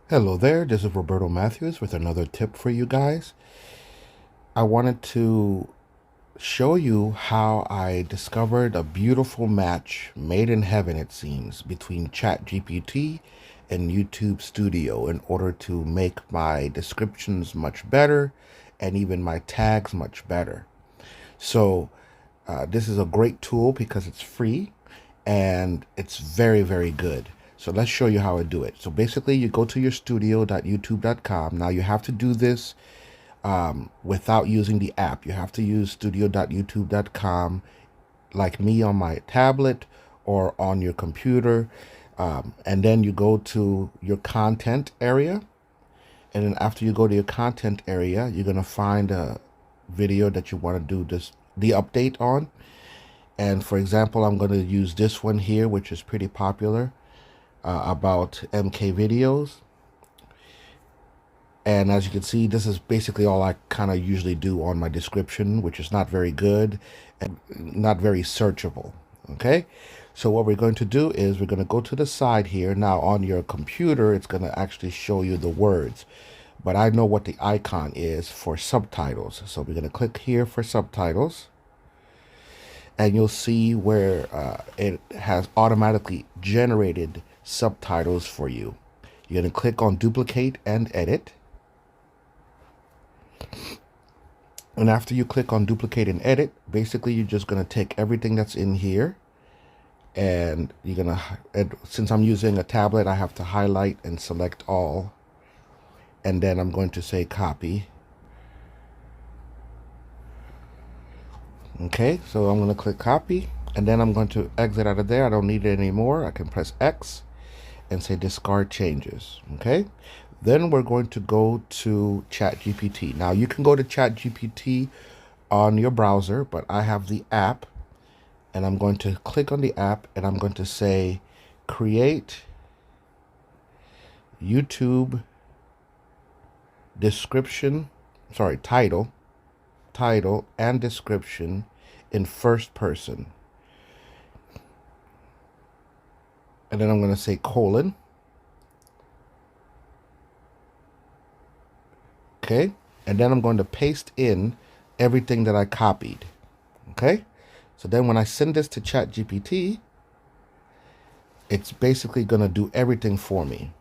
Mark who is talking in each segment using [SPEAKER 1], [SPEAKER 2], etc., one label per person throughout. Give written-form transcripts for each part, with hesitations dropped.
[SPEAKER 1] Hello there, this is Roberto Matthews with another tip for you guys. I wanted to show you how I discovered a beautiful match made in heaven, it seems, between ChatGPT and YouTube Studio in order to make my descriptions much better and even my tags much better. So this is a great tool because it's free and it's very, very good. So let's show you how I do it. So basically you go to your studio.youtube.com. Now you have to do this without using the app. You have to use studio.youtube.com like me on my tablet or on your computer. And then you go to your content area. And then after you go to your content area, you're going to find a video that you want to do the update on. And for example, I'm going to use this one here, which is pretty popular, about MK videos. And as you can see, this is basically all I kind of usually do on my description, which is not very good and not very searchable. Okay, so what we're going to do is we're going to go to the side here. Now on your computer, it's going to actually show you the words, but I know what the icon is for subtitles. So we're going to click here for subtitles. And you'll see where it has automatically generated subtitles for you. You're going to click on duplicate and edit. And after you click on duplicate and edit, basically you're just going to take everything that's in here and you're going to, since I'm using a tablet, I have to highlight and select all. And then I'm going to say copy. Okay, so I'm going to click copy and then I'm going to exit out of there. I don't need it anymore. I can press X and say discard changes. Okay, then we're going to go to ChatGPT. Now you can go to ChatGPT on your browser, but I have the app and I'm going to click on the app and I'm going to say create YouTube title and description in first person. And then I'm going to say colon. Okay. And then I'm going to paste in everything that I copied. Okay. So then when I send this to ChatGPT, it's basically going to do everything for me.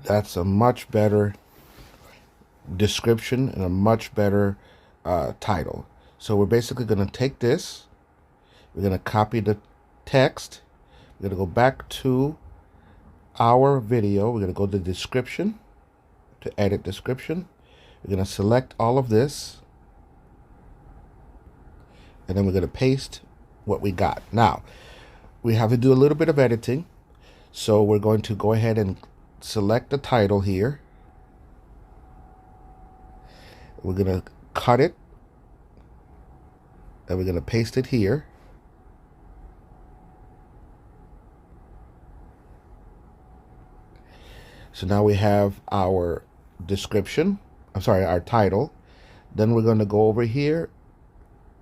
[SPEAKER 1] That's a much better description and a much better title. So we're basically going to take this, we're going to copy the text, we're going to go back to our video, we're going to go to description, to edit description, we're going to select all of this, and then we're going to paste what we got. Now we have to do a little bit of editing, so we're going to go ahead and select the title here. We're going to cut it and we're going to paste it here. So now we have our description, our title. Then we're going to go over here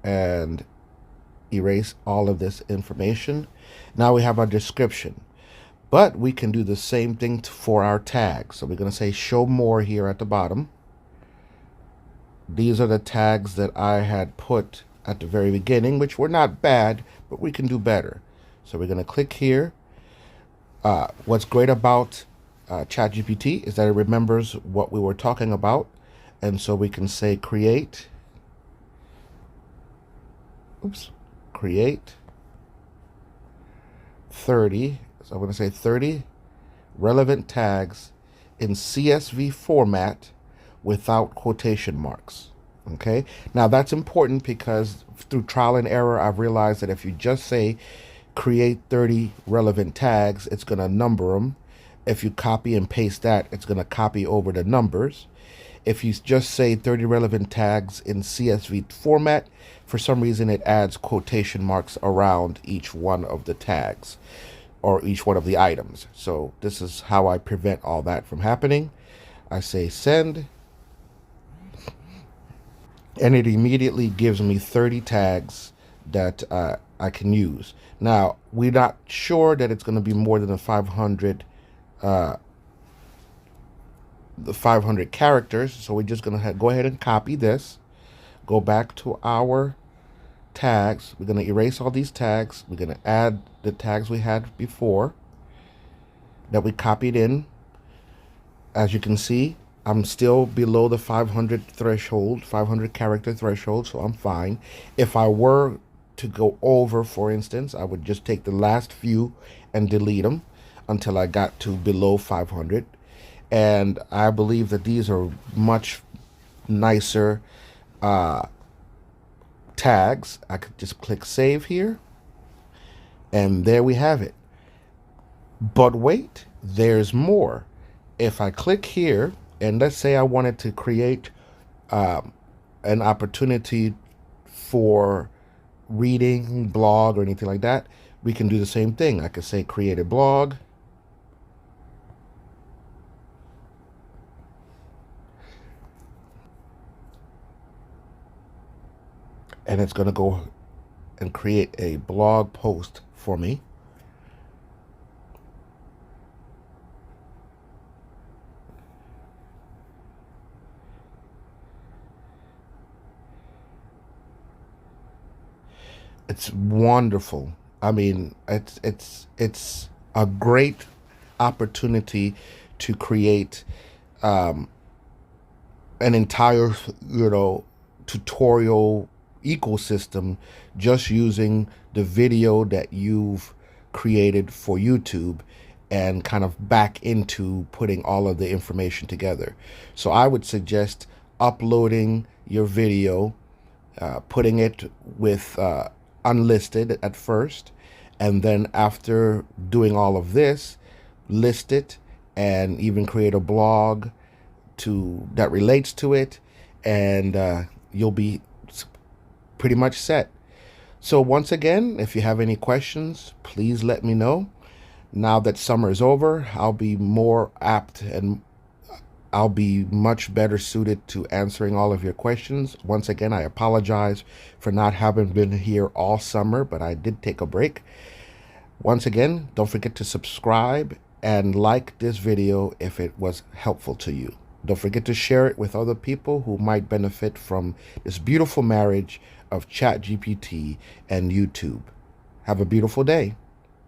[SPEAKER 1] and erase all of this information. Now we have our description, but we can do the same thing for our tags. So we're going to say show more here at the bottom. These are the tags that I had put at the very beginning, which were not bad, but we can do better. So we're going to click here. What's great about ChatGPT is that it remembers what we were talking about. And so we can say create 30. So I'm going to say 30 relevant tags in CSV format without quotation marks. Okay, now that's important because through trial and error, I've realized that if you just say create 30 relevant tags, it's going to number them. If you copy and paste that, it's going to copy over the numbers. If you just say 30 relevant tags in CSV format, for some reason it adds quotation marks around each one of the tags or each one of the items. So this is how I prevent all that from happening. I say send, and it immediately gives me 30 tags that I can use. Now, we're not sure that it's going to be more than the 500 characters, so we're just going to go ahead and copy this, go back to our tags. We're going to erase all these tags. We're going to add the tags we had before that we copied in. As you can see, I'm still below the 500 threshold, 500 character threshold, so I'm fine. If I were to go over, for instance, I would just take the last few and delete them until I got to below 500. And I believe that these are much nicer tags. I could just click save here, and there we have it. But wait, there's more. If I click here, and let's say I wanted to create an opportunity for reading, blog, or anything like that, we can do the same thing. I could say create a blog. And it's going to go and create a blog post for me. It's wonderful. I mean, it's a great opportunity to create an entire, tutorial ecosystem just using the video that you've created for YouTube and kind of back into putting all of the information together. So I would suggest uploading your video, putting it with unlisted at first, and then after doing all of this, list it and even create a blog that relates to it, and you'll be pretty much set. So once again, if you have any questions, please let me know. Now that summer is over, I'll be more apt and I'll be much better suited to answering all of your questions. Once again, I apologize for not having been here all summer, but I did take a break. Once again, don't forget to subscribe and like this video if it was helpful to you. Don't forget to share it with other people who might benefit from this beautiful marriage of ChatGPT and YouTube. Have a beautiful day.